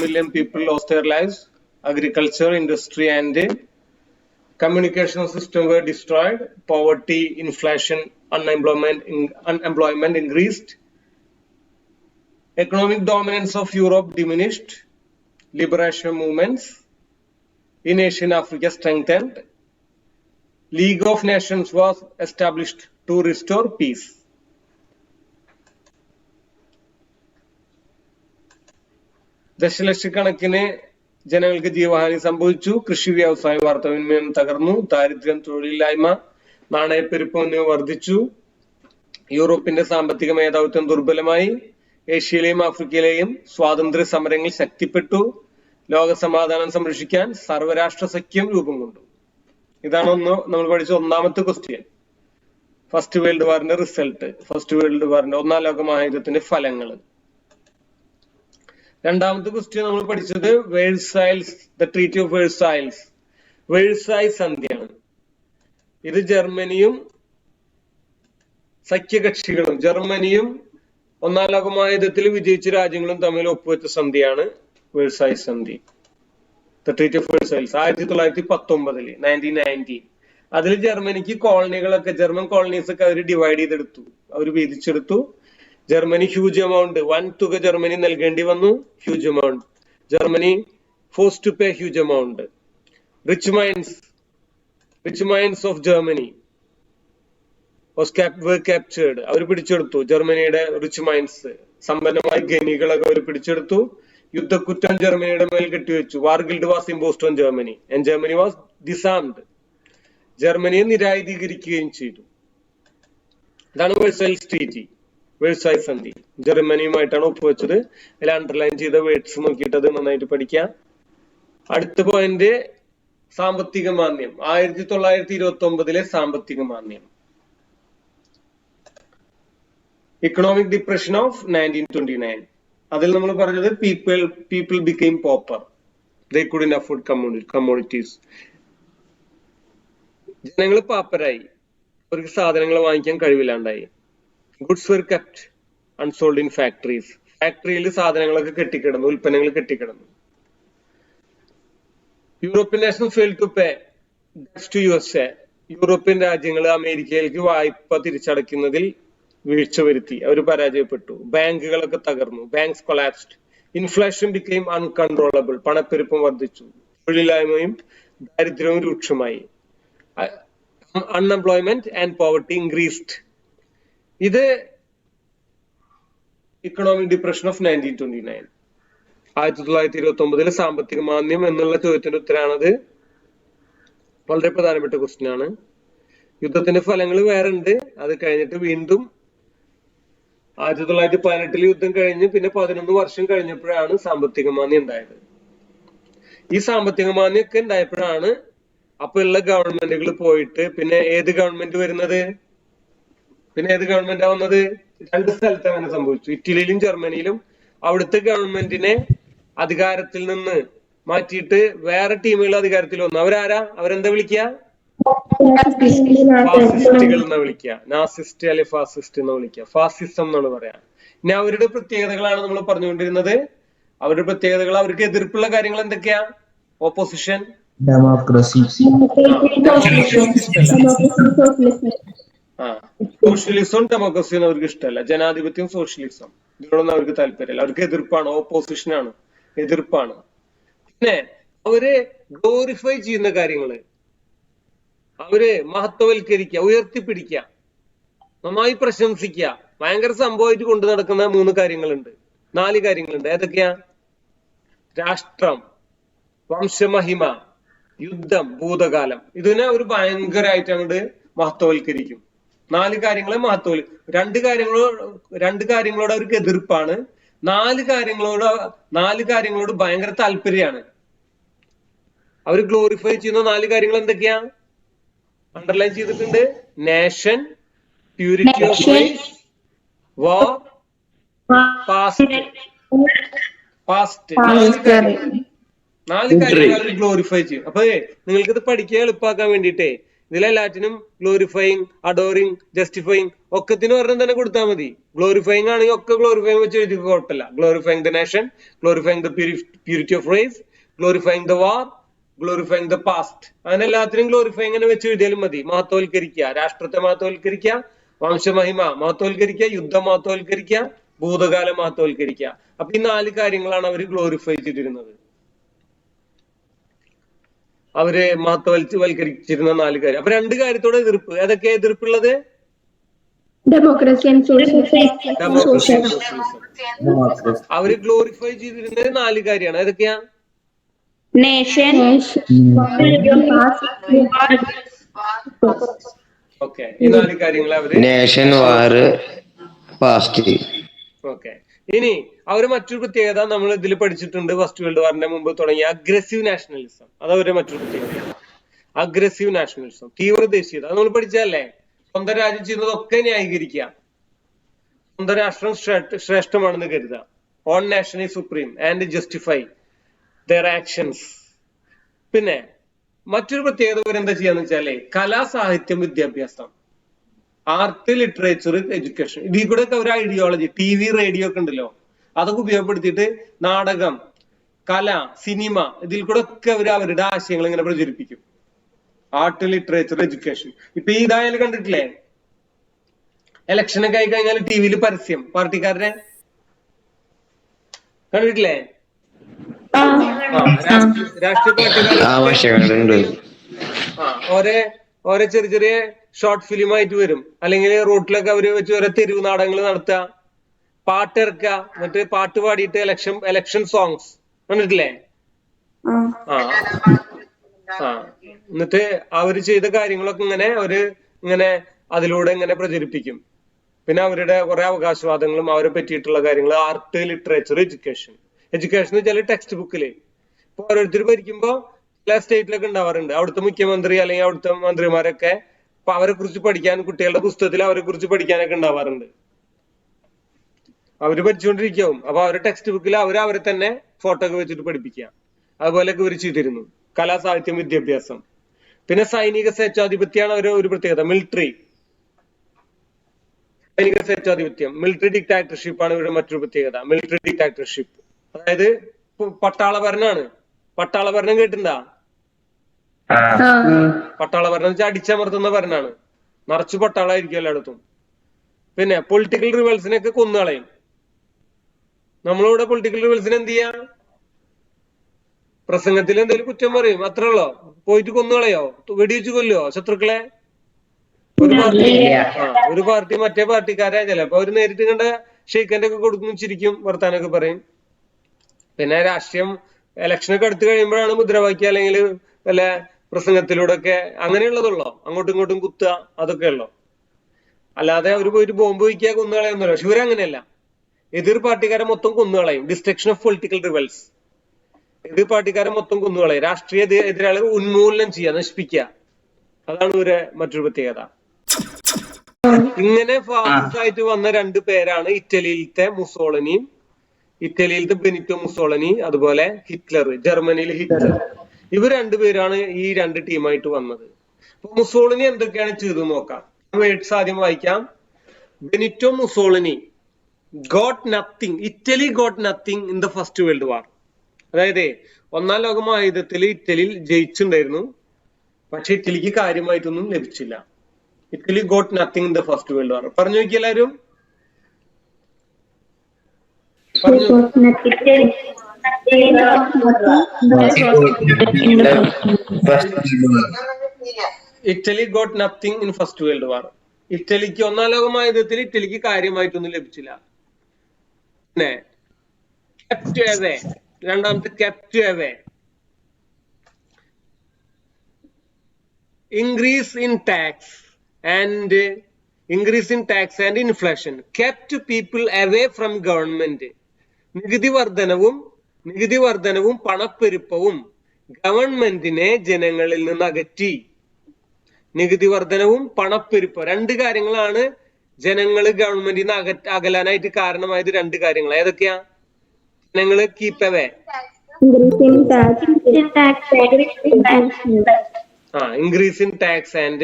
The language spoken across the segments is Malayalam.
million people lost their lives. Agriculture, industry, and communication system were destroyed. Poverty, inflation, unemployment increased. Economic dominance of Europe diminished. Liberation movements in Asia and Africa strengthened. League of Nations was established to restore peace. ദശലക്ഷക്കണക്കിന് ജനങ്ങൾക്ക് ജീവഹാനി സംഭവിച്ചു. കൃഷി വ്യവസായ വാർത്താവിനിമയം തകർന്നു. ദാരിദ്ര്യം, തൊഴിലില്ലായ്മ, നാണയപ്പെരുപ്പം എന്നിവ വർദ്ധിച്ചു. യൂറോപ്പിന്റെ സാമ്പത്തിക മേധാവിത്വം ദുർബലമായി. ഏഷ്യയിലെയും ആഫ്രിക്കയിലെയും സ്വാതന്ത്ര്യ സമരങ്ങൾ ശക്തിപ്പെട്ടു. ലോക സമാധാനം സംരക്ഷിക്കാൻ സർവരാഷ്ട്ര സഖ്യം രൂപം കൊണ്ടു. ഇതാണ് നമ്മൾ പഠിച്ച ഒന്നാമത്തെ ക്വസ്റ്റ്യൻ. ഫസ്റ്റ് വേൾഡ് വാറിന്റെ റിസൾട്ട്, ഫസ്റ്റ് വേൾഡ് വാറിന്റെ ഒന്നാം ലോക മഹായുദ്ധത്തിന്റെ ഫലങ്ങൾ. രണ്ടാമത്തെ ക്വസ്റ്റ്യൻ നമ്മൾ പഠിച്ചത് Versailles, the treaty of Versailles, Versailles സന്ധിയാണ്. ഇത് ജർമ്മനിയും സഖ്യകക്ഷികളും, ജർമ്മനിയും ഒന്നാം ലോക മഹായുദ്ധത്തിൽ വിജയിച്ച രാജ്യങ്ങളും തമ്മിൽ ഒപ്പുവെച്ച സന്ധിയാണ് വേഴ്സായ് സന്ധി. The treaty of Versailles 1919 1919. അതിൽ ജർമ്മനിക്ക് കോളനികളൊക്കെ, ജർമ്മൻ കോളനീസ് ഒക്കെ അവർ ഡിവൈഡ് ചെയ്തെടുത്തു, അവർ വീതിച്ചെടുത്തു. ജർമ്മനി ഹ്യൂജ് എമൗണ്ട്, വൻ തുക ജർമ്മനി നൽകേണ്ടി വന്നു. Huge amount, Germany forced to pay huge amount. Rich mines of Germany were captured. അവർ പിടിച്ചെടുത്തു ജർമ്മനിയുടെ റിച്ച് മൈൻസ്, സമ്പന്നമായ ഖനികളൊക്കെ അവർ പിടിച്ചെടുത്തു. യുദ്ധക്കുറ്റം ജർമ്മനിയുടെ മേൽ കെട്ടിവെച്ചു. War guilt was imposed on Germany and Germany was disarmed. ജർമ്മനിയെ നിരായുധീകരിക്കുകയും ചെയ്തു. ഇതാണ് വേഴ്സായിൽസ് ട്രീറ്റി, വേഴ്സായ് സന്ധി. ജർമ്മനിയുമായിട്ടാണ് ഒപ്പുവെച്ചത്. അതിൽ അണ്ടർലൈൻ ചെയ്ത വേർഡ്സ് നോക്കിയിട്ട് അത് നന്നായിട്ട് പഠിക്കാം. അടുത്ത പോയിന്റ് സാമ്പത്തിക മാന്ദ്യം, 1929 സാമ്പത്തിക മാന്ദ്യം. Economic depression of 1929. അതിൽ നമ്മൾ പറഞ്ഞത് people became pauper, they couldn't afford commodities. ജനങ്ങൾ പാപ്പരായി, അവർക്ക് സാധനങ്ങൾ വാങ്ങിക്കാൻ കഴിവില്ലാണ്ടായി. Goods were kept unsold in factories, ഫാക്ടറിയിൽ സാധനങ്ങളൊക്കെ കെട്ടിക്കിടന്നു, ഉൽപ്പന്നങ്ങൾ കെട്ടിക്കിടന്നു. European nation fail to pay debts to USA. യൂറോപ്യൻ രാജ്യങ്ങൾ അമേരിക്കയിലേക്ക് വായ്പ തിരിച്ചടയ്ക്കുന്നതിൽ വീഴ്ച വരുത്തി, അവർ പരാജയപ്പെട്ടു. ബാങ്കുകളൊക്കെ തകർന്നു, banks collapsed. Inflation became uncontrollable, പണപ്പെരുപ്പം വർദ്ധിച്ചു. തൊഴിലില്ലായ്മയും ദാരിദ്ര്യവും രൂക്ഷമായി. Unemployment and poverty increased. ഇത് ഇക്കണോമിക് ഡിപ്രഷൻ ഓഫ് 1929. 1929 സാമ്പത്തിക മാന്ദ്യം എന്നുള്ള ചോദ്യത്തിന്റെ ഉത്തരാണത്. വളരെ പ്രധാനപ്പെട്ട ക്വസ്റ്റ്യൻ ആണ്. യുദ്ധത്തിന്റെ ഫലങ്ങൾ വേറെ ഉണ്ട്. അത് കഴിഞ്ഞിട്ട് വീണ്ടും 1918 യുദ്ധം കഴിഞ്ഞ് പിന്നെ 11 വർഷം കഴിഞ്ഞപ്പോഴാണ് സാമ്പത്തിക മാന്ദ്യം ഉണ്ടായത്. ഈ സാമ്പത്തിക മാന്ദ്യം ഒക്കെ ഉണ്ടായപ്പോഴാണ് അപ്പൊ ഉള്ള ഗവൺമെന്റുകൾ പോയിട്ട് പിന്നെ ഏത് ഗവൺമെന്റ് വരുന്നത്, പിന്നെ ഏത് ഗവൺമെന്റാ വന്നത്? രണ്ട് സ്ഥലത്ത് അങ്ങനെ സംഭവിച്ചു, ഇറ്റലിയിലും ജർമ്മനിയിലും. അവിടുത്തെ ഗവൺമെന്റിനെ അധികാരത്തിൽ നിന്ന് മാറ്റിയിട്ട് വേറെ ടീമുകൾ അധികാരത്തിൽ വന്നു. അവരാരാ? അവരെന്താ വിളിക്കുക? ഫാസിസ്റ്റുകൾ എന്നാ വിളിക്കുക. നാസിസ്റ്റ് അല്ലെ ഫാസിസ്റ്റ് എന്ന് വിളിക്കുക, ഫാസിസം എന്നാണ് പറയാ. ഇനി അവരുടെ പ്രത്യേകതകളാണ് നമ്മൾ പറഞ്ഞുകൊണ്ടിരുന്നത്. അവരുടെ പ്രത്യേകതകൾ, അവർക്ക് എതിർപ്പുള്ള കാര്യങ്ങൾ എന്തൊക്കെയാ? ഓപ്പോസിഷൻ, ഡെമോക്രസി, സോഷ്യലിസം, ഡെമോക്രസിയും അവർക്ക് ഇഷ്ടമല്ല. ജനാധിപത്യം, സോഷ്യലിസം, ഇതിനോടൊന്നും അവർക്ക് താല്പര്യമില്ല. അവർക്ക് എതിർപ്പാണ്, ഓപ്പോസിഷനാണ്, എതിർപ്പാണ്. പിന്നെ അവര് ഗ്ലോറിഫൈ ചെയ്യുന്ന കാര്യങ്ങള്, അവര് മഹത്വവൽക്കരിക്കുക, ഉയർത്തിപ്പിടിക്കുക, നന്നായി പ്രശംസിക്കുക, ഭയങ്കര സംഭവമായിട്ട് കൊണ്ടു നടക്കുന്ന 4 കാര്യങ്ങളുണ്ട്. ഏതൊക്കെയാ? രാഷ്ട്രം, വംശമഹിമ, യുദ്ധം, ഭൂതകാലം. ഇതിനെ അവർ ഭയങ്കരമായിട്ട് അങ്ങോട്ട് മഹത്വവൽക്കരിക്കും. 4 കാര്യങ്ങളെ രണ്ട് കാര്യങ്ങളോട് അവർക്ക് എതിർപ്പാണ്. 4 കാര്യങ്ങളോട് ഭയങ്കര താല്പര്യമാണ്. അവർ ഗ്ലോറിഫൈ ചെയ്യുന്ന 4 കാര്യങ്ങൾ എന്തൊക്കെയാ? അണ്ടർലൈൻ ചെയ്തിട്ടുണ്ട്. Nation, purity of life, war, past. 4 കാര്യങ്ങൾ അവർ ഗ്ലോറിഫൈ ചെയ്യും. അപ്പൊ നിങ്ങൾക്ക് ഇത് പഠിക്കാൻ എളുപ്പമാക്കാൻ വേണ്ടിട്ടേ ഇതിലെല്ലാറ്റിനും ഗ്ലോറിഫൈങ്, അഡോറിങ്, ജസ്റ്റിഫൈങ് ഒക്കത്തിന് ഒരെണ്ണം തന്നെ കൊടുത്താൽ മതി. ഗ്ലോറിഫൈങ് ആണെങ്കിൽ ഒക്കെ ഗ്ലോറിഫൈങ് വെച്ച് എഴുതി കുഴപ്പമില്ല. Glorifying the nation, glorifying the purity of race, glorifying the war, glorifying the past, അങ്ങനെ എല്ലാത്തിനും ഗ്ലോറിഫൈങ് തന്നെ വെച്ച് എഴുതിയാലും മതി. മഹത്വവൽക്കരിക്കുക, രാഷ്ട്രത്തെ മഹത്വവൽക്കരിക്കുക, വംശമഹിമ മഹത്വവൽക്കരിക്കുക, യുദ്ധം മഹത്വവൽക്കരിക്കുക, ഭൂതകാലം മഹത്വവൽക്കരിക്കുക. അപ്പൊ ഈ 4 കാര്യങ്ങളാണ് അവർ ഗ്ലോറിഫൈ ചെയ്തിരുന്നത്. അവര് മഹത്വവൽക്കരിച്ചിരുന്ന 4 കാര്യം. അപ്പൊ 2 കാര്യത്തോടെ എതിർപ്പ്. ഏതൊക്കെയാ എതിർപ്പുള്ളത്? Democracy and socialism. അവര് ഗ്ലോറിഫൈ ചെയ്തിരുന്നത് 4 കാര്യമാണ്. ഏതൊക്കെയാ? നേഷൻ, ഓക്കെ, ഈ 4 കാര്യങ്ങൾ അവര് നേഷൻ, വാർ, പാസ്റ്റ്. ഓക്കെ. ഇനി അവര് മറ്റൊരു പ്രത്യേകത നമ്മൾ ഇതിൽ പഠിച്ചിട്ടുണ്ട്. ഫസ്റ്റ് വേൾഡ് വാറിന്റെ മുമ്പ് തുടങ്ങിയ അഗ്രസീവ് നാഷണലിസം, അത് അവരുടെ മറ്റൊരു പ്രത്യേകത. അഗ്രസീവ് നാഷണലിസം, തീവ്ര ദേശീയത, അത് നമ്മൾ പഠിച്ചതല്ലേ. സ്വന്തം രാജ്യം ചെയ്യുന്നതൊക്കെ ന്യായീകരിക്കുക, സ്വന്തം രാഷ്ട്രം ശ്രേഷ്ഠമാണെന്ന് കരുതുക. Own nation is supreme and justify their actions. പിന്നെ മറ്റൊരു പ്രത്യേകത ഇവരെന്താ ചെയ്യാന്ന് വെച്ചാലേ, കലാ, സാഹിത്യം, വിദ്യാഭ്യാസം, ആർട്ട്, ലിറ്ററേച്ചർ, എഡ്യൂക്കേഷൻ, ഇതിൽ കൂടെ ഒക്കെ ഒരു ഐഡിയോളജി, TV, റേഡിയോ ഒക്കെ ഉണ്ടല്ലോ, അതൊക്കെ ഉപയോഗപ്പെടുത്തിയിട്ട് നാടകം, കല, സിനിമ, ഇതിൽ കൂടെ ഒക്കെ അവർ അവരുടെ ആശയങ്ങൾ ഇങ്ങനെ പ്രചരിപ്പിക്കും. Art, literature, education. ഇപ്പൊ ഈ ഇതായാലും കണ്ടിട്ടില്ലേ, ഇലക്ഷനൊക്കെ ആയി കഴിഞ്ഞാൽ TV പരസ്യം, പാർട്ടിക്കാരുടെ കണ്ടിട്ടില്ലേ? രാഷ്ട്രീയ പാർട്ടിക്കാരുടെ ഓരോ ചെറിയ ചെറിയ ഷോർട്ട് ഫിലിം ആയിട്ട് വരും. അല്ലെങ്കിൽ റോട്ടിലൊക്കെ അവര് വെച്ച് ഓരോ തെരുവ് നാടകങ്ങൾ നടത്തുക, പാട്ട് ഇറക്കുക, എന്നിട്ട് പാട്ട് പാടിയിട്ട് ഇലക്ഷൻ സോങ്സ് കണ്ടിട്ടില്ലേ? എന്നിട്ട് അവര് ചെയ്ത കാര്യങ്ങളൊക്കെ ഇങ്ങനെ അതിലൂടെ ഇങ്ങനെ പ്രചരിപ്പിക്കും. പിന്നെ അവരുടെ കുറെ അവകാശവാദങ്ങളും അവരെ പറ്റിയിട്ടുള്ള കാര്യങ്ങൾ. Art, literature, education. എഡ്യൂക്കേഷൻ വെച്ചാൽ ടെക്സ്റ്റ് ബുക്കില് ഇപ്പൊ ഓരോരുത്തർ ഭരിക്കുമ്പോ ചില സ്റ്റേറ്റിലൊക്കെ ഉണ്ടാവാറുണ്ട്, അവിടുത്തെ മുഖ്യമന്ത്രി അല്ലെങ്കിൽ അവിടുത്തെ മന്ത്രിമാരൊക്കെ അപ്പൊ അവരെ കുറിച്ച് പഠിക്കാൻ, കുട്ടികളുടെ പുസ്തകത്തിൽ അവരെ കുറിച്ച് പഠിക്കാനൊക്കെ ഉണ്ടാവാറുണ്ട്. അവര് പഠിച്ചുകൊണ്ടിരിക്കും. അപ്പൊ അവരുടെ ടെക്സ്റ്റ് ബുക്കിൽ അവരെ തന്നെ ഫോട്ടോ ഒക്കെ വെച്ചിട്ട് പഠിപ്പിക്കുക. അതുപോലെയൊക്കെ ഇവർ ചെയ്തിരുന്നു. കലാ, സാഹിത്യം, വിദ്യാഭ്യാസം. പിന്നെ സൈനിക സ്വേച്ഛാധിപത്യമാണ് ഒരു പ്രത്യേകത. സൈനിക സ്വേച്ഛാധിപത്യം, മിലിറ്ററി ഡിക്ടാറ്റർഷിപ്പ് ആണ് ഇവരുടെ മറ്റൊരു പ്രത്യേകത. മിലിറ്ററി ഡിക്ടാറ്റർഷിപ്പ് അതായത് പട്ടാള ഭരണമാണ്. പട്ടാള ഭരണം കേട്ടിട്ടുണ്ടാ? പട്ടാള ഭരണം വെച്ചാൽ അടിച്ചമർത്തുന്ന ഭരണമാണ്. നിറച്ചു പട്ടാളായിരിക്കും എല്ലായിടത്തും. പിന്നെ പൊളിറ്റിക്കൽ റിവൽസിനെയൊക്കെ കൊന്നുകളയും. നമ്മളിവിടെ പൊളിറ്റിക്കൽ റിവൽസിനെ എന്ത് ചെയ്യാ? പ്രസംഗത്തിൽ എന്തെങ്കിലും കുറ്റം പറയും, അത്രേ ഉള്ളോ. പോയിട്ട് കൊന്നുകളയോ, വെടിവെച്ച് കൊല്ലോ ശത്രുക്കളെ? ഒരു പാർട്ടി മറ്റേ പാർട്ടിക്കാരെ ചിലപ്പോ അവര് നേരിട്ട് കണ്ട ഷെയ്ക്കൻ്റെ ഒക്കെ കൊടുക്കും, ചിരിക്കും, വർത്താനൊക്കെ പറയും. പിന്നെ രാഷ്ട്രീയം ഇലക്ഷനൊക്കെ അടുത്ത് കഴിയുമ്പോഴാണ് മുദ്രാവാക്യം അല്ലെങ്കിൽ വല്ല പ്രസംഗത്തിലൂടെ ഒക്കെ അങ്ങനെയുള്ളതുള്ളോ. അങ്ങോട്ടും ഇങ്ങോട്ടും കുത്തുക, അതൊക്കെ ഉള്ളോ. അല്ലാതെ അവര് പോയിട്ട് ബോംബ് വയ്ക്കുക, കൊന്നുകളയൊന്നുമല്ല. പക്ഷെ ഇവരങ്ങനെയല്ല. എതിർ പാർട്ടിക്കാരെ മൊത്തം കൊന്നുകളയും. Destruction of political rivals. എതിർ പാർട്ടിക്കാരെ മൊത്തം കൊന്നുകളയും. രാഷ്ട്രീയ എതിരാളികൾ ഉന്മൂലനം ചെയ്യുക, നശിപ്പിക്കുക. അതാണ് ഇവരെ മറ്റൊരു പ്രത്യേകത. ഇങ്ങനെ ഫാസിസ്റ്റ് ആയിട്ട് വന്ന 2 പേരാണ് ഇറ്റലിയിലത്തെ മുസോളിനിയും ഇറ്റലിയിലത്തെ ബെനിറ്റോ മുസോളിനി, അതുപോലെ ഹിറ്റ്ലർ, ജർമ്മനിയിലെ ഹിറ്റ്ലർ. ഇവർ 2 പേരാണ് ഈ 2 ടീമായിട്ട് വന്നത്. അപ്പൊ മുസോളിനി എന്തൊക്കെയാണ് ചെയ്തത് നോക്കാം. വേർഡ്സ് ആദ്യം വായിക്കാം. Benito Mussolini got nothing. Italy got nothing in the first world വാർ. അതായത് 1-ാം ലോക മഹായുദ്ധത്തിൽ ഇറ്റലിയിൽ ജയിച്ചിട്ടുണ്ടായിരുന്നു, പക്ഷെ ഇറ്റലിക്ക് കാര്യമായിട്ടൊന്നും ലഭിച്ചില്ല. Italy got nothing in the first world war. പറഞ്ഞു നോക്കി എല്ലാവരും. Italy got nothing in first world war. ഇറ്റലിക്ക് 1-ാം ലോക മഹായുദ്ധത്തിൽ ഇറ്റലിക്ക് കാര്യമായിട്ടൊന്നും ലഭിച്ചില്ല. പിന്നെ കെപ്റ്റ് അവേ, രണ്ടാമത്തെ kept away. increase in tax and inflation kept people away from government. നികുതി വർധനവും പണപ്പെരുപ്പവും ഗവൺമെന്റിനെ ജനങ്ങളിൽ നിന്ന് അകറ്റി. നികുതി വർധനവും പണപ്പെരുപ്പം 2 കാര്യങ്ങളാണ് ജനങ്ങൾ ഗവൺമെന്റിൽ നിന്ന് അകലാനായിട്ട് കാരണമായത്. 2 കാര്യങ്ങൾ ഏതൊക്കെയാ? ജനങ്ങള് keep away, increase in tax and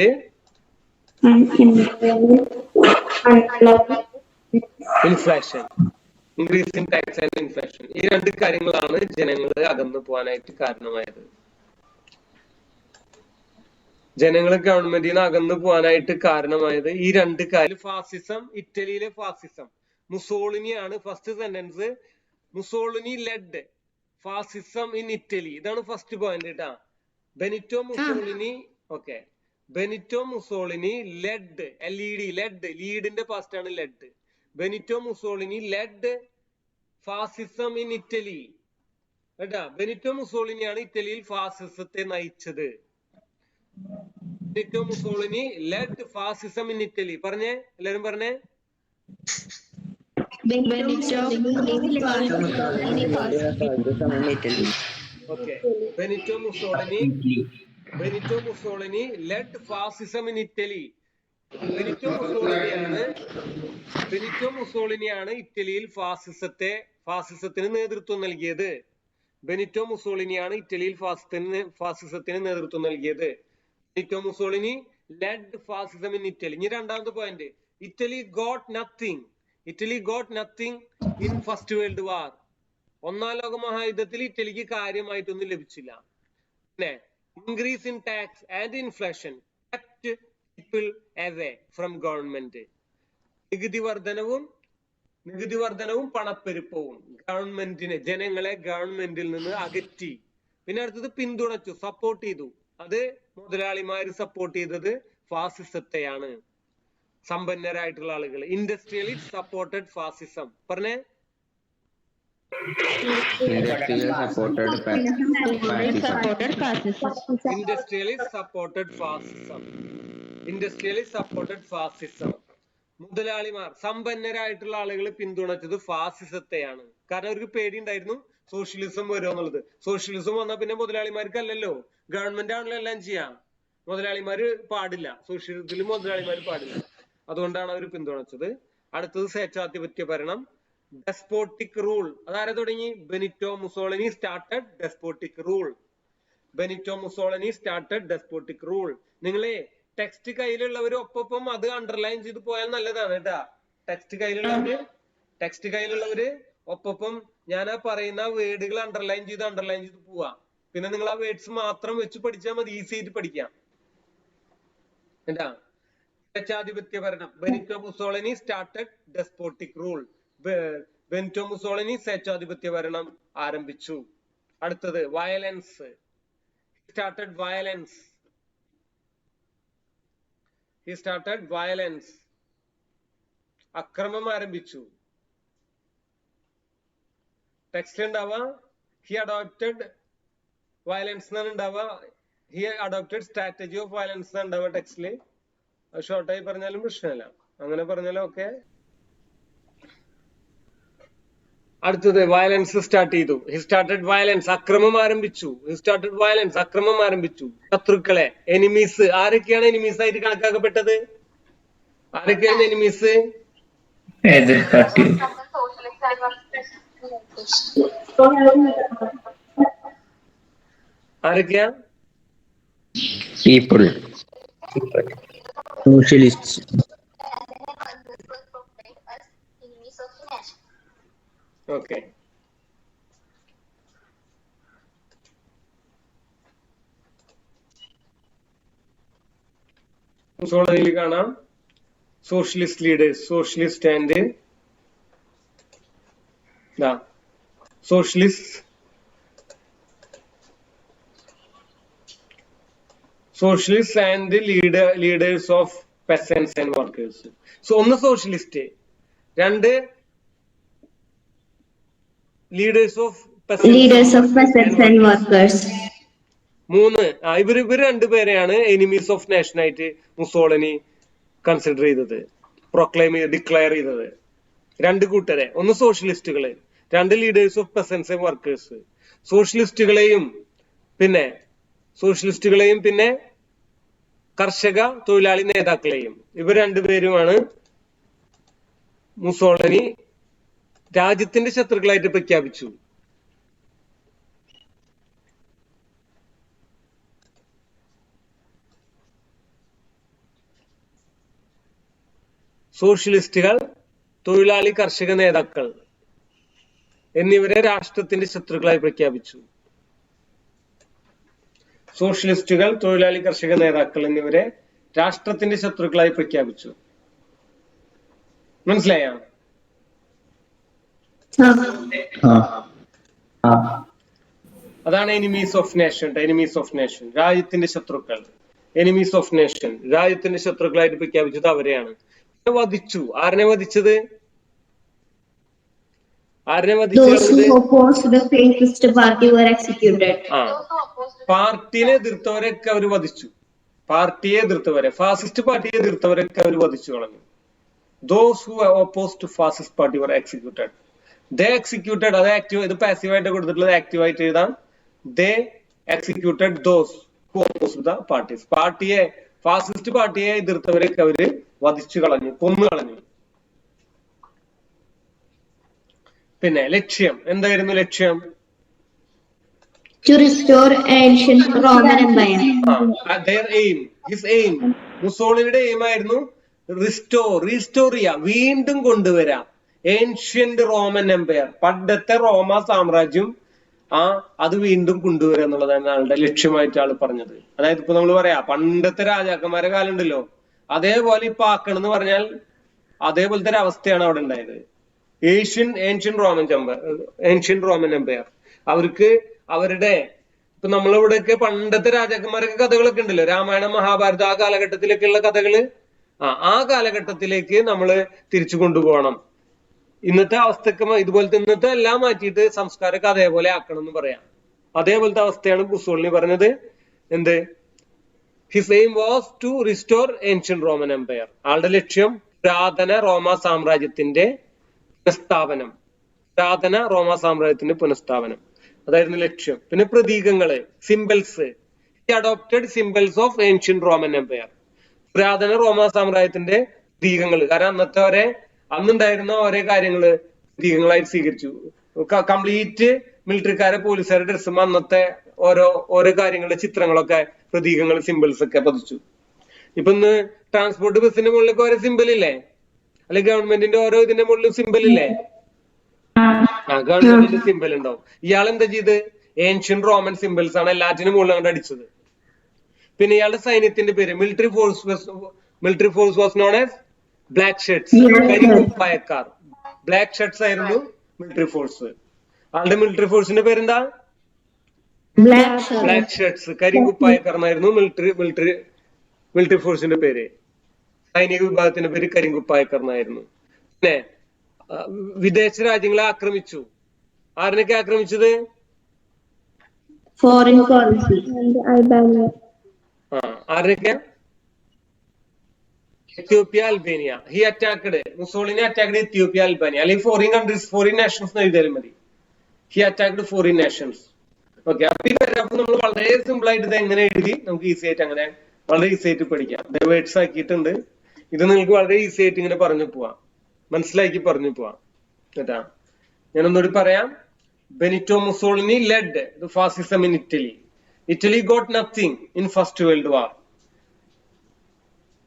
inflation. Increase in tax and inflation. ഈ രണ്ട് കാര്യങ്ങളാണ് ജനങ്ങൾ അകന്നു പോകാനായിട്ട് കാരണമായത്. ജനങ്ങൾ ഗവൺമെന്റിൽ നിന്ന് അകന്നു പോകാനായിട്ട് കാരണമായത് ഈ രണ്ട് കാര്യം. ഫാസിസം, ഇറ്റലിയിലെ ഫാസിസം. മുസോളിനിയാണ് first sentence. Mussolini led fascism in Italy. ഇതാണ് ഫസ്റ്റ് പോയിന്റ് കേട്ടാ. Benito Mussolini. Okay, Benito Mussolini led, LED, led, ലീഡിന്റെ പാസ്റ്റ് ആണ് led. Benito Mussolini led fascism in Italy കേട്ടാ. ബെനിറ്റോ മുസോളിനിയാണ് ഇറ്റലിയിൽ ഫാസിസത്തെ നയിച്ചത്. Benito Mussolini led fascism in Italy. പറഞ്ഞേ, എല്ലാരും പറഞ്ഞേ. Okay, Benito Mussolini led fascism in Italy. Benito മുസോളിനിയാണ് ഇറ്റലിയിൽ ഫാസിസത്തിന് നേതൃത്വം നൽകിയത്. ബെനിറ്റോ മുസോളിനിയാണ് ഇറ്റലിയിൽ ഫാസിസത്തിന് നേതൃത്വം നൽകിയത്. Benito Mussolini led fascism in Italy. ഇനി രണ്ടാമത്തെ point, Italy got nothing in first world war. ഒന്നാം ലോക മഹായുദ്ധത്തിൽ ഇറ്റലിക്ക് കാര്യമായിട്ടൊന്നും ലഭിച്ചില്ല. പിന്നെ increase in tax and inflation kept people away from government. നികുതി വർധനവും പണപ്പെരുപ്പവും ജനങ്ങളെ ഗവൺമെന്റിൽ നിന്ന് അകറ്റി. പിന്നെ അടുത്തത് പിന്തുണച്ചു, സപ്പോർട്ട് ചെയ്തു. അത് മുതലാളിമാര് സപ്പോർട്ട് ചെയ്തത് ഫാസിസത്തെയാണ്, സമ്പന്നരായിട്ടുള്ള ആളുകൾ. ഇൻഡസ്ട്രിയലിസ്റ്റ് സപ്പോർട്ടഡ് ഫാസിസം. പറഞ്ഞേ. Industrially supported ഫാസിസം. മുതലാളിമാർ, സമ്പന്നരായിട്ടുള്ള ആളുകൾ പിന്തുണച്ചത് ഫാസിസത്തെയാണ്. കാരണം അവർക്ക് പേടിയുണ്ടായിരുന്നു സോഷ്യലിസം വരുമോ എന്നുള്ളത്. സോഷ്യലിസം വന്നാൽ പിന്നെ മുതലാളിമാർക്കല്ലല്ലോ, ഗവൺമെന്റ് ആണല്ലോ എല്ലാം ചെയ്യാം. മുതലാളിമാര് പാടില്ല, സോഷ്യലിസത്തിൽ മുതലാളിമാര് പാടില്ല. അതുകൊണ്ടാണ് അവർ പിന്തുണച്ചത്. അടുത്തത് സ്വേച്ഛാധിപത്യ ഭരണം, ഡെസ്പോട്ടിക് റൂൾ. അതാരെ തുടങ്ങി? Benito Mussolini started despotic rule. നിങ്ങളെ ടെക്സ്റ്റ് കയ്യിലുള്ളവർ ഒപ്പം അത് അണ്ടർലൈൻ ചെയ്ത് പോയാൽ നല്ലതാണ് കേട്ടാ. ടെക്സ്റ്റ് കയ്യിലുള്ളവര് ഒപ്പം ഞാൻ ആ പറയുന്ന വേർഡുകൾ അണ്ടർലൈൻ ചെയ്ത് പോവാ. പിന്നെ നിങ്ങൾ ആ വേർഡ്സ് മാത്രം വെച്ച് പഠിച്ചാൽ മതി, ഈസി ആയിട്ട് പഠിക്കാം കേട്ടാ. സ്വേച്ഛാധിപത്യ ഭരണം, Benito Mussolini started despotic rule. Benito Mussolini സ്വേച്ഛാധിപത്യ ഭരണം ആരംഭിച്ചു. അടുത്തത് വയലൻസ്. He started violence. അക്രമം ആരംഭിച്ചു. ടെക്സ്റ്റ് ഉണ്ടാവുക he adopted violence എന്നാണ് ഉണ്ടാവുക. he adopted strategy of violence എന്നാണ് ഉണ്ടാവുക ടെക്സ്റ്റില്. ഷോർട്ടായി പറഞ്ഞാലും പ്രശ്നമില്ല, അങ്ങനെ പറഞ്ഞാലും ഓക്കെ. അടുത്തത് വയലൻസ് സ്റ്റാർട്ട് ചെയ്തു. He started violence. അക്രമം ആരംഭിച്ചു. ശത്രുക്കളെ, എനിമീസ്. ആരൊക്കെയാണ് എനിമീസ് ആയിട്ട് കണക്കാക്കപ്പെട്ടത്? ആരൊക്കെയാണ് എനിമീസ്? ആരൊക്കെയാ? people, socialists. ഓക്കെ, മുസോളിനിയിൽ കാണാം socialist leaders, socialist and leaders of peasants and workers. So ഒന്ന് സോഷ്യലിസ്റ്റ്, രണ്ട് leaders of peasants and workers. മൂന്ന് ഇവര് രണ്ടുപേരെയാണ് എനിമീസ് ഓഫ് നേഷൻ ആയിട്ട് മുസോളിനി കൺസിഡർ ചെയ്തത്, ഡിക്ലെയർ ചെയ്തത്. രണ്ട് കൂട്ടരെ, ഒന്ന് സോഷ്യലിസ്റ്റുകള്, രണ്ട് leaders of peasants and workers. സോഷ്യലിസ്റ്റുകളെയും പിന്നെ കർഷക തൊഴിലാളി നേതാക്കളെയും, ഇവർ രണ്ടുപേരുമാണ് മുസോളിനി രാജ്യത്തിന്റെ ശത്രുക്കളായിട്ട് പ്രഖ്യാപിച്ചു. സോഷ്യലിസ്റ്റുകൾ, തൊഴിലാളി കർഷക നേതാക്കൾ എന്നിവരെ രാഷ്ട്രത്തിന്റെ ശത്രുക്കളായി പ്രഖ്യാപിച്ചു. സോഷ്യലിസ്റ്റുകൾ, തൊഴിലാളി കർഷക നേതാക്കൾ എന്നിവരെ രാഷ്ട്രത്തിന്റെ ശത്രുക്കളായി പ്രഖ്യാപിച്ചു. മനസ്സിലായോ? അതാണ് enemies of nation. Enemies of nation, രാജ്യത്തിന്റെ ശത്രുക്കൾ. എനിമീസ് ഓഫ് നേഷൻ, രാജ്യത്തിന്റെ ശത്രുക്കളായിട്ട് പ്രഖ്യാപിച്ചത് അവരെയാണ്. വധിച്ചു. ആരനെ വധിച്ചത്? ആരനെ Those who വധിച്ചത്? opposed the fascist party were executed. ആ, പാർട്ടിനെ എതിർത്തവരൊക്കെ അവർ വധിച്ചു. പാർട്ടിയെ എതിർത്തവരെ, ഫാസിസ്റ്റ് പാർട്ടിയെ എതിർത്തവരൊക്കെ അവർ വധിച്ചു കളഞ്ഞു. Those who were opposed to fascist party were executed. They executed, അത് ആക്റ്റീവ്, ഇത് പാസീവായിട്ട് കൊടുത്തിട്ടുള്ളത് ആക്റ്റീവായിട്ട് എഴുതാം. They executed those who opposed the parties. പാർട്ടിയെ, ഫാസിസ്റ്റ് പാർട്ടിയെ എതിർത്തവരൊക്കെ അവര് വധിച്ചു കളഞ്ഞു, കൊന്നു കളഞ്ഞു. പിന്നെ ലക്ഷ്യം എന്തായിരുന്നു? ലക്ഷ്യം To restore ancient Roman Empire. their aim, his aim, മുസോളിനിയുടെ എയിം ആയിരുന്നു റീസ്റ്റോർ ചെയ്യാ, വീണ്ടും കൊണ്ടുവരാം ഏൻഷ്യന്റ് റോമൻ എംപയർ, പണ്ടത്തെ റോമ സാമ്രാജ്യം, അത് വീണ്ടും കൊണ്ടുവരിക എന്നുള്ളതാണ് ആളുടെ ലക്ഷ്യമായിട്ട് ആള് പറഞ്ഞത്. അതായത് ഇപ്പൊ നമ്മൾ പറയാ പണ്ടത്തെ രാജാക്കന്മാരെ കാലം ഉണ്ടല്ലോ, അതേപോലെ ഇപ്പൊ ആക്കണം എന്ന് പറഞ്ഞാൽ അതേപോലത്തെ ഒരു അവസ്ഥയാണ് അവിടെ ഉണ്ടായത്. ഏൻഷ്യൻ റോമൻ എംപയർ അവർക്ക് അവരുടെ, ഇപ്പൊ നമ്മളിവിടെയൊക്കെ പണ്ടത്തെ രാജാക്കന്മാരൊക്കെ കഥകളൊക്കെ ഉണ്ടല്ലോ, രാമായണം, മഹാഭാരതം, ആ കാലഘട്ടത്തിലേക്കുള്ള കഥകള്, ആ കാലഘട്ടത്തിലേക്ക് നമ്മള് തിരിച്ചു കൊണ്ടുപോകണം. ഇന്നത്തെ അവസ്ഥക്ക് ഇതുപോലത്തെ ഇന്നത്തെ എല്ലാം മാറ്റിയിട്ട് സംസ്കാരമൊക്കെ അതേപോലെ ആക്കണം എന്ന് പറയാം. അതേപോലത്തെ അവസ്ഥയാണ് മുസോളിനി പറഞ്ഞത്. എന്ത്? His aim was to restore ancient Roman empire. ആളുടെ ലക്ഷ്യം പുരാതന റോമ സാമ്രാജ്യത്തിന്റെ പുനഃസ്ഥാപനം, അതായിരുന്നു ലക്ഷ്യം. പിന്നെ പ്രതീകങ്ങള്, symbols. He adopted symbols of ancient Roman empire. പുരാതന റോമ സാമ്രാജ്യത്തിന്റെ പ്രതീകങ്ങൾ, കാരണം അന്നുണ്ടായിരുന്ന ഓരോ കാര്യങ്ങള് പ്രതീകങ്ങളായി സ്വീകരിച്ചു. കംപ്ലീറ്റ് മിലിറ്ററിക്കാരെ, പോലീസുകാരുടെ ഡ്രസ്സും അന്നത്തെ ഓരോ കാര്യങ്ങളുടെ ചിത്രങ്ങളൊക്കെ, പ്രതീകങ്ങൾ, സിംബൽസ് ഒക്കെ പതിച്ചു. ഇപ്പൊ ഇന്ന് ട്രാൻസ്പോർട്ട് ബസ്സിന്റെ മുകളിലൊക്കെ ഓരോ സിംബൽ ഇല്ലേ? അല്ലെങ്കിൽ ഗവൺമെന്റിന്റെ ഓരോ ഇതിന്റെ മുകളിലും സിംബൽ ഇല്ലേ? ഗവൺമെന്റിന്റെ സിംബൽ ഉണ്ടാവും. ഇയാൾ എന്താ ചെയ്ത്? ഏൻഷ്യന്റ് റോമൻ സിംബൽസ് ആണ് എല്ലാറ്റിനും മുകളിൽ അങ്ങോട്ട് അടിച്ചത്. പിന്നെ ഇയാളുടെ സൈന്യത്തിന്റെ പേര് military force was known as black shirts, കരിക്കുപ്പായക്കാർ. ബ്ലാക്ക് ഷർട്ട്സ് ആയിരുന്നു മിലിറ്ററി ഫോഴ്സ്. ആളുടെ മിലിറ്ററി ഫോഴ്സിന്റെ പേരെന്താ? ബ്ലാക്ക് ഷർട്ട്സ്, കരിക്കുപ്പായക്കാർ എന്നായിരുന്നു മിലിറ്ററി ഫോഴ്സിന്റെ പേര്. സൈനിക വിഭാഗത്തിന്റെ പേര് കരിങ്കുപ്പായക്കാർ എന്നായിരുന്നു. പിന്നെ വിദേശ രാജ്യങ്ങളെ ആക്രമിച്ചു. ആരിനൊക്കെ ആക്രമിച്ചത്? Foreign policy. Albania. ആരിനൊക്കെ? Ethiopia, Albania. He attacked, Mussolini attacked Ethiopia, Albania. അല്ലെങ്കിൽ ഫോറിൻ കൺട്രീസ്, ഫോറിൻ നാഷൻസ് എന്ന് എഴുതിയാലും മതി. He attacked foreign nations. Okay, അപ്പൊ നമ്മൾ വളരെ സിമ്പിൾ ആയിട്ട് ഇത് എങ്ങനെ എഴുതി നമുക്ക് ഈസി ആയിട്ട് അങ്ങനെ വളരെ ഈസി ആയിട്ട് പഠിക്കാം. വേർഡ്സ് ആക്കിയിട്ടുണ്ട്. ഇത് നിങ്ങൾക്ക് വളരെ ഈസി ആയിട്ട് ഇങ്ങനെ പറഞ്ഞു പോവാം, മനസ്സിലാക്കി പറഞ്ഞു പോവാം കേട്ടാ. ഞാനൊന്നുകൂടി പറയാം. Benito Mussolini led the fascism in Italy. Italy got nothing in First World War.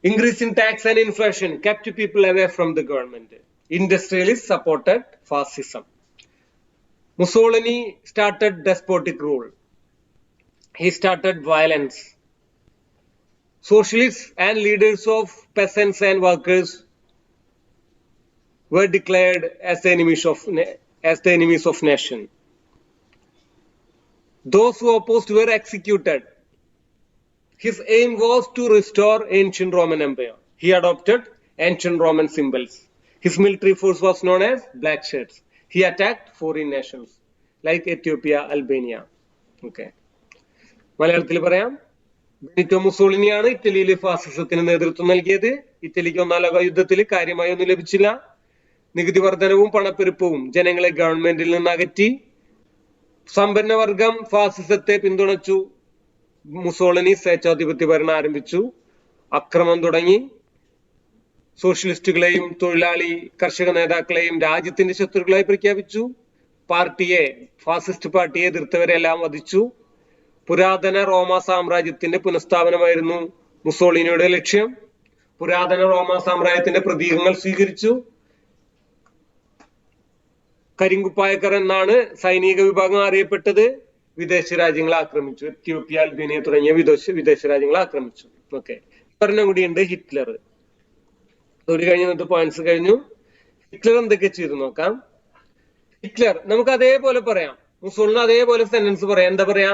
Increase in tax and inflation kept people away from the government. Industrialists supported fascism. Mussolini started despotic rule. He started violence. Socialists and leaders of peasants and workers were declared as the enemies of nation. Those who opposed were executed. His aim was to restore ancient Roman Empire. He adopted ancient Roman symbols. His military force was known as black shirts. He attacked foreign nations like Ethiopia, Albania. Okay. മലയാളത്തിൽ പറയാം. ബെനിറ്റോ മുസോളിനിയാണ് ഇറ്റലിയിൽ ഫാസിസത്തിന് നേതൃത്വം നൽകിയത്. ഇറ്റലിക്ക് ഒന്നാം ലോക യുദ്ധത്തിൽ കാര്യമായി ഒന്നും ലഭിച്ചില്ല. നികുതി വർധനവും പണപ്പെരുപ്പവും ജനങ്ങളെ ഗവൺമെന്റിൽ നിന്ന് അകറ്റി. സമ്പന്നവർഗം ഫാസിസത്തെ പിന്തുണച്ചു. മുസോളിനി സ്വേച്ഛാധിപത്യ ഭരണം ആരംഭിച്ചു. അക്രമം തുടങ്ങി. സോഷ്യലിസ്റ്റുകളെയും തൊഴിലാളി കർഷക നേതാക്കളെയും രാജ്യത്തിന്റെ ശത്രുക്കളായി പ്രഖ്യാപിച്ചു. ഫാസിസ്റ്റ് പാർട്ടിയെ എതിർത്തവരെല്ലാം വധിച്ചു. പുരാതന റോമ സാമ്രാജ്യത്തിന്റെ പുനഃസ്ഥാപനമായിരുന്നു മുസോളിനിയുടെ ലക്ഷ്യം. പുരാതന റോമ സാമ്രാജ്യത്തിന്റെ പ്രതീകങ്ങൾ സ്വീകരിച്ചു. കരിങ്കുപ്പായക്കർ എന്നാണ് സൈനിക വിഭാഗം അറിയപ്പെട്ടത്. വിദേശ രാജ്യങ്ങളെ ആക്രമിച്ചു. എത്യോപ്യ, അൽബേനിയ തുടങ്ങിയ വിദേശ രാജ്യങ്ങളെ ആക്രമിച്ചു. ഓക്കെ, ഒരെണ്ണം കൂടിയുണ്ട് ഹിറ്റ്ലർ. ഒരു കഴിഞ്ഞ പോയിന്റ്സ് കഴിഞ്ഞു. ഹിറ്റ്ലർ എന്തൊക്കെ ചെയ്തു നോക്കാം. ഹിറ്റ്ലർ നമുക്ക് അതേപോലെ പറയാം, മുസോളിന് അതേപോലെ സെന്റൻസ് പറയാം. എന്താ പറയാ?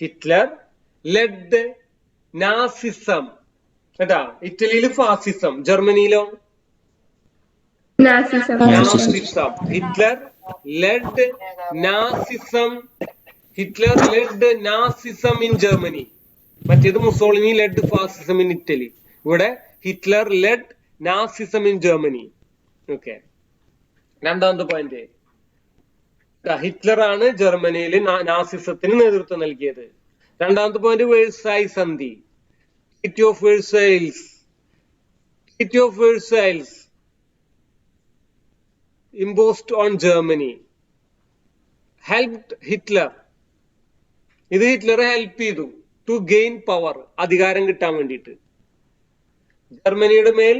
Hitler led Nazism. കേട്ടാ, ഇറ്റലിയിൽ ഫാസിസം, ജർമ്മനിയിലോ Nazism. Nazism. Hitler led Nazism. Hitler led Nazism in Germany. മറ്റേത് Mussolini led fascism in Italy. ഇവിടെ Hitler led Nazism in Germany. Okay, രണ്ടാമത്തെ പോയിന്റ്, ഹിറ്റ്ലർ ആണ് ജർമ്മനിയിൽ നാസിസത്തിന് നേതൃത്വം നൽകിയത്. രണ്ടാമത്തെ പോയിന്റ് വേഴ്സായി സന്ധി. Treaty of Versailles. Treaty of Versailles imposed on Germany helped Hitler. ഇത് ഹിറ്റ്ലറെ ഹെൽപ്പ് ചെയ്തു ടു ഗെയിൻ പവർ, അധികാരം കിട്ടാൻ വേണ്ടിയിട്ട്. ജർമ്മനിയുടെ മേൽ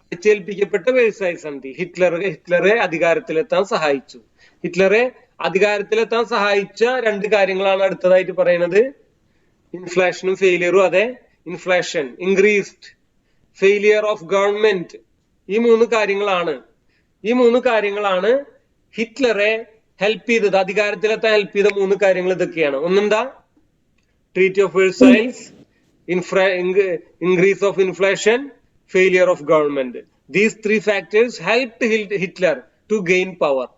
അടിച്ചേൽപ്പിക്കപ്പെട്ട വേഴ്സായി സന്ധി ഹിറ്റ്ലറെ അധികാരത്തിലെത്താൻ സഹായിച്ചു. ഹിറ്റ്ലറെ അധികാരത്തിലെത്താൻ സഹായിച്ച രണ്ട് കാര്യങ്ങളാണ് അടുത്തതായിട്ട് പറയുന്നത്. ഇൻഫ്ലേഷനും ഫെയിലിയറും. അതെ, inflation, increased, failure of government. ഈ മൂന്ന് കാര്യങ്ങളാണ് ഹിറ്റ്ലറെ ഹെൽപ്പ് ചെയ്തത്, അധികാരത്തിലെത്താൻ ഹെൽപ്പ് ചെയ്ത മൂന്ന് കാര്യങ്ങൾ ഇതൊക്കെയാണ്. ഒന്നെന്താ? Treaty of Versailles, increase of inflation, failure of government. These three factors helped Hitler to gain power.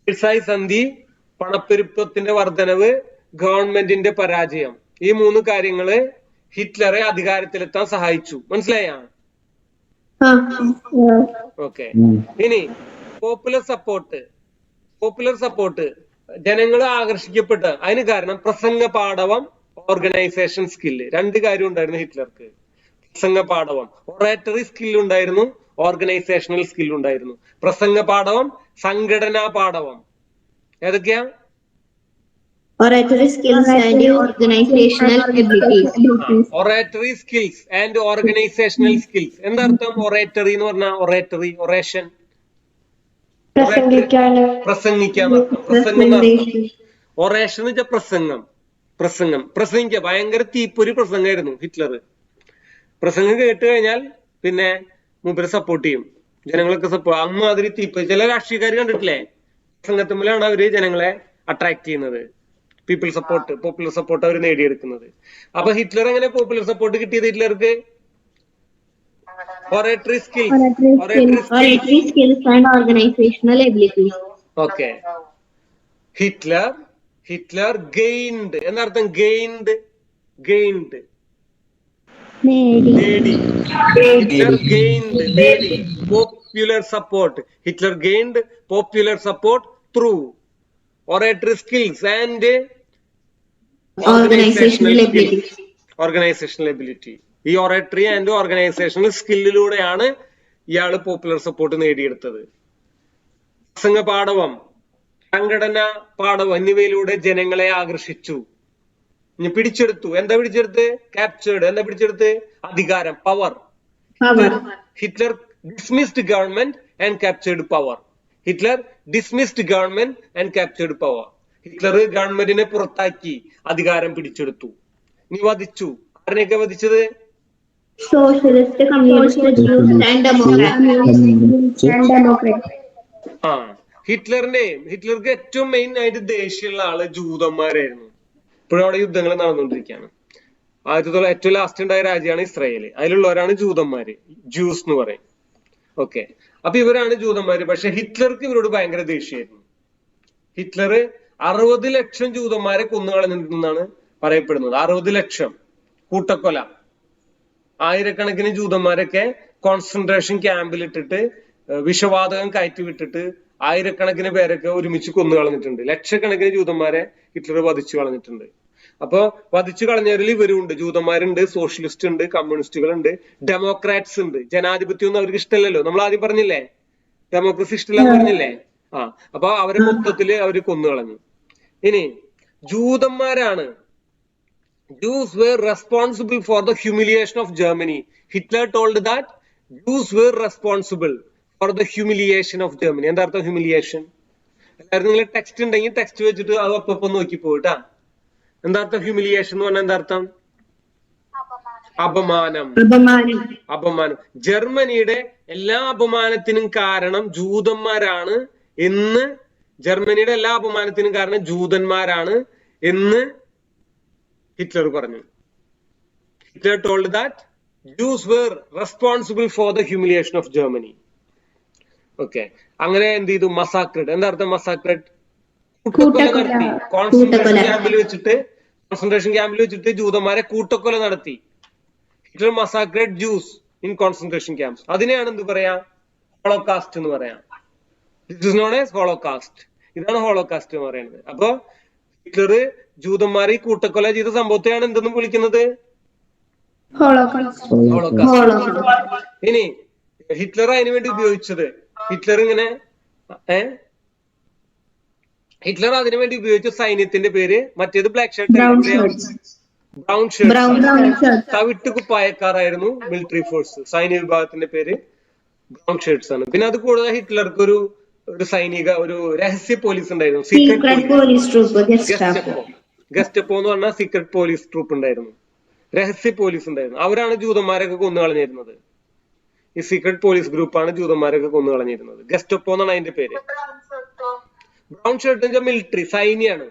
Versailles സന്ധി, പണപ്പെരുപ്പത്തിന്റെ വർധനവ്, ഗവൺമെന്റിന്റെ പരാജയം, ഈ മൂന്ന് കാര്യങ്ങള് ഹിറ്റ്ലറെ അധികാരത്തിലെത്താൻ സഹായിച്ചു. മനസ്സിലായ? ഓക്കെ. ഇനി പോപ്പുലർ സപ്പോർട്ട് ജനങ്ങൾ ആകർഷിക്കപ്പെട്ട അതിന് കാരണം പ്രസംഗ പാടവം, ഓർഗനൈസേഷൻ സ്കില്ല്. രണ്ട് കാര്യം ഉണ്ടായിരുന്നു ഹിറ്റ്ലർക്ക്. പ്രസംഗ പാടവം, ഒറേറ്ററി സ്കിൽ ഉണ്ടായിരുന്നു, ഓർഗനൈസേഷണൽ സ്കിൽ ഉണ്ടായിരുന്നു. പ്രസംഗ പാടവം, സംഘടനാ പാടവം. ഏതൊക്കെയാ? Oratory skills and organizational abilities. Oratory skills and organizational skills. എന്താർത്ഥം ഒറേറ്ററി എന്ന് പറഞ്ഞാൽ? ഒറേഷൻ, പ്രസംഗിക്കാൻ. ഒറേഷൻ എന്ന് വെച്ചാൽ പ്രസംഗിക്കുക. ഭയങ്കര തീപ്പൊരി പ്രസംഗമായിരുന്നു ഹിറ്റ്ലർ. പ്രസംഗം കേട്ട് കഴിഞ്ഞാൽ പിന്നെ മൂപ്പര് സപ്പോർട്ട് ചെയ്യും, ജനങ്ങളൊക്കെ സപ്പോർട്ട്. അമ്മാതിരി തീപ്പൊരി. ചില രാഷ്ട്രീയക്കാർ കണ്ടിട്ടില്ലേ, പ്രസംഗത്തിലാണ് അവര് ജനങ്ങളെ അട്രാക്ട് ചെയ്യുന്നത്. പോപ്പുലർ സപ്പോർട്ട് അവർ നേടിയെടുക്കുന്നത്. അപ്പൊ ഹിറ്റ്ലർ എങ്ങനെ പോപ്പുലർ സപ്പോർട്ട് കിട്ടിയത്? ഹിറ്റ്ലർക്ക് oratory skills and organizational abilities. Okay. Hitler gained. എന്നർത്ഥം gained. നേടി. Hitler gained popular support. Hitler gained popular support through oratory skills and organizational ability. ഈ ഒറേറ്ററി ആൻഡ് ഓർഗനൈസേഷണൽ സ്കില്ലിലൂടെയാണ് ഇയാള് പോപ്പുലർ സപ്പോർട്ട് നേടിയെടുത്തത്. പ്രസംഗ പാടവം, സംഘടന പാടവം എന്നിവയിലൂടെ ജനങ്ങളെ ആകർഷിച്ചു. ഇനി പിടിച്ചെടുത്തു. എന്താ പിടിച്ചെടുത്ത്? ക്യാപ്ചേർഡ്. എന്താ പിടിച്ചെടുത്ത്? അധികാരം, power. Hitler dismissed government and captured power. Hitler ഗവൺമെന്റിനെ പുറത്താക്കി അധികാരം പിടിച്ചെടുത്തു. ഇനി വധിച്ചു. ആരെയൊക്കെ വധിച്ചത്? Socialist, communist, Jews and Democrats. ഹിറ്റ്ലർക്ക് ഏറ്റവും മെയിൻ ആയിട്ട് ദേഷ്യമുള്ള ആള് ജൂതന്മാരായിരുന്നു. ഇപ്പോഴും അവിടെ യുദ്ധങ്ങൾ നടന്നുകൊണ്ടിരിക്കുകയാണ്. ഏറ്റവും ലാസ്റ്റ് ഉണ്ടായ രാജ്യമാണ് ഇസ്രായേല്. അതിലുള്ളവരാണ് ജൂതന്മാര്, ജ്യൂസ് എന്ന് പറയും. ഓക്കെ, അപ്പൊ ഇവരാണ് ജൂതന്മാര്. പക്ഷെ ഹിറ്റ്ലർക്ക് ഇവരോട് ഭയങ്കര ദേഷ്യമായിരുന്നു. ഹിറ്റ്ലർ 60 ലക്ഷം ജൂതന്മാരെ കൊന്നുകളഞ്ഞിട്ടുണ്ടെന്നാണ് പറയപ്പെടുന്നത്. 60 ലക്ഷം കൂട്ടക്കൊല. ആയിരക്കണക്കിന് ജൂതന്മാരൊക്കെ കോൺസെൻട്രേഷൻ ക്യാമ്പിൽ ഇട്ടിട്ട് വിഷവാതകം കയറ്റി വിട്ടിട്ട് ആയിരക്കണക്കിന് പേരൊക്കെ ഒരുമിച്ച് കൊന്നു കളഞ്ഞിട്ടുണ്ട്. ലക്ഷക്കണക്കിന് ജൂതന്മാരെ ഹിറ്റ്ലർ വധിച്ചു കളഞ്ഞിട്ടുണ്ട്. അപ്പൊ വധിച്ചു കളഞ്ഞവരിൽ ഇവരുണ്ട്, ജൂതന്മാരുണ്ട്, സോഷ്യലിസ്റ്റ് ഉണ്ട്, കമ്മ്യൂണിസ്റ്റുകളുണ്ട്, ഡെമോക്രാറ്റ്സ് ഉണ്ട്. ജനാധിപത്യം ഒന്നും അവർക്ക് ഇഷ്ടമല്ലല്ലോ. നമ്മൾ ആദ്യം പറഞ്ഞില്ലേ, ഡെമോക്രസി ഇഷ്ടമല്ലെന്ന് പറഞ്ഞില്ലേ? അപ്പൊ അവരെ മൊത്തത്തില് അവര് കൊന്നു കളഞ്ഞു. ഇനി ജൂതന്മാരാണ് Jews were responsible for the humiliation of Germany. Hitler told that Jews were responsible for the humiliation of Germany. എന്താ അർത്ഥം humiliation? എല്ലാവരും നിങ്ങൾ ടെക്സ്റ്റ് ഉണ്ടെങ്കിൽ ടെക്സ്റ്റ് വെച്ചിട്ട് അത് ഒപ്പം നോക്കി പോയിട്ടാ. എന്താ അർത്ഥം humiliation എന്ന് പറഞ്ഞാൽ എന്താ അർത്ഥം? അപമാനം. അപമാനം. ജർമ്മനിയുടെ എല്ലാ അപമാനത്തിനും കാരണം ജൂതന്മാരാണ് എന്ന്, ജർമ്മനിയുടെ എല്ലാ അപമാനത്തിനും കാരണം ജൂതന്മാരാണ് എന്ന് ഹിറ്റ്ലർ പറഞ്ഞു. Hitler told that Jews were responsible for the humiliation of Germany. Okay, അങ്ങനെ എന്ത് ചെയ്തു? മസാക്രഡ്. എന്താ അർത്ഥം മസാക്രഡ്? കൂട്ടക്കൊല നടത്തി. കോൺസെൻട്രേഷൻ ക്യാമ്പിൽ വെച്ചിട്ട് ജൂതന്മാരെ കൂട്ടക്കൊല നടത്തി. Hitler massacred Jews in concentration camps. അതിനെയാണ് എന്ത് പറയാ? ഹോളോകാസ്റ്റ് എന്ന് പറയാം. This is known as holocaust. ഇതാണ് ഹോളോകാസ്റ്റ് എന്ന് പറയുന്നത്. അപ്പൊ ഹിറ്റ്ലർ ജൂതന്മാരെ കൂട്ടക്കൊല ചെയ്ത സംഭവത്തെയാണ് എന്തെന്ന് വിളിക്കുന്നത്? ഹോളോകാസ്റ്റ്. ഇനി ഹിറ്റ്ലർ അതിനു വേണ്ടി ഉപയോഗിച്ചത്, ഹിറ്റ്ലർ അതിനുവേണ്ടി ഉപയോഗിച്ച സൈന്യത്തിന്റെ പേര്, മറ്റേത് ബ്ലാക്ക് ഷർട്ട്, ബ്രൗൺ ഷർട്ട്. തവിട്ട് കുപ്പായക്കാരായിരുന്നു മിലിറ്ററി ഫോഴ്സ്. സൈനിക വിഭാഗത്തിന്റെ പേര് ബ്രൗൺ ഷർട്ട്സ് ആണ്. പിന്നെ അത് കൂടാതെ ഹിറ്റ്ലർക്ക് ഒരു സൈനിക, ഒരു രഹസ്യ പോലീസ് ഉണ്ടായിരുന്നു, ഗെസ്റ്റപ്പോ എന്ന് പറഞ്ഞാൽ സീക്രട്ട് പോലീസ് ട്രൂപ്പ് ഉണ്ടായിരുന്നു, രഹസ്യ പോലീസ് ഉണ്ടായിരുന്നു. അവരാണ് ജൂതന്മാരൊക്കെ കൊന്നു കളഞ്ഞിരുന്നത്. ഈ സീക്രട്ട് പോലീസ് ഗ്രൂപ്പാണ് ജൂതന്മാരൊക്കെ കൊന്നു കളഞ്ഞിരുന്നത്. ഗെസ്റ്റപ്പോ എന്നാണ് അതിന്റെ പേര്. ബ്രൗൺ ഷർട്ട് എന്ന് വെച്ചാൽ മിലിറ്ററി, സൈന്യാണ്.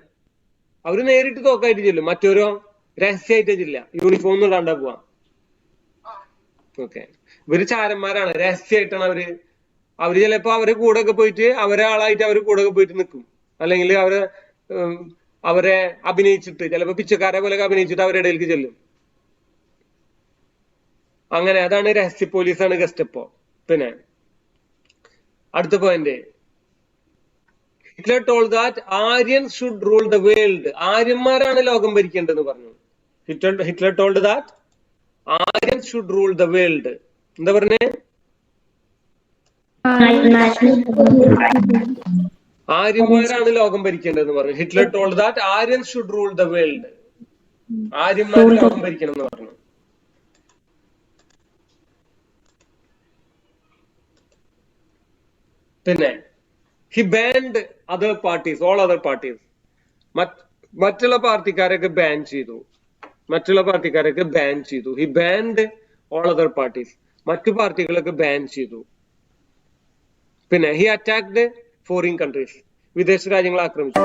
അവര് നേരിട്ട് തോക്കായിട്ട് ചെല്ലും, മറ്റോരോ രഹസ്യമായിട്ട് ചെല്ല, യൂണിഫോം ഒന്നും ഇടാണ്ടാ പോവാ. ഓക്കെ, ഇവര് ചാരന്മാരാണ്, രഹസ്യമായിട്ടാണ് അവര് ചിലപ്പോ അവരെ കൂടെ ഒക്കെ പോയിട്ട്, അവരെ ആളായിട്ട് അവര് കൂടെ ഒക്കെ പോയിട്ട് നിൽക്കും. അല്ലെങ്കിൽ അവരെ അഭിനയിച്ചിട്ട്, ചിലപ്പോ പിച്ചക്കാരെ പോലെ അഭിനയിച്ചിട്ട് അവരുടെ ഇടയിലേക്ക് ചെല്ലും. അങ്ങനെ അതാണ് രഹസ്യ പോലീസാണ് ഗെസ്റ്റപ്പോ. പിന്നെ അടുത്ത point, Hitler told that Aryans should rule the world. ആര്യന്മാരാണ് ലോകം ഭരിക്കേണ്ടതെന്ന് പറഞ്ഞു. Hitler told that Aryans should rule the world. എന്താ പറഞ്ഞേ? ആര്യന്മാരാണ് ലോകം ഭരിക്കേണ്ടതെന്ന് പറഞ്ഞു. Hitler told that Aryans should rule the world. ആര്യന്മാർ ലോകം ഭരിക്കണം എന്ന് പറഞ്ഞു. പിന്നെ he banned other parties, all other parties. മറ്റുള്ള പാർട്ടിക്കാരൊക്കെ ബാൻ ചെയ്തു. he banned all other parties. മറ്റു പാർട്ടികളൊക്കെ ബാൻ ചെയ്തു. പിന്നെ he attacked foreign countries, വിദേശ രാജ്യങ്ങളെ ആക്രമിച്ചു.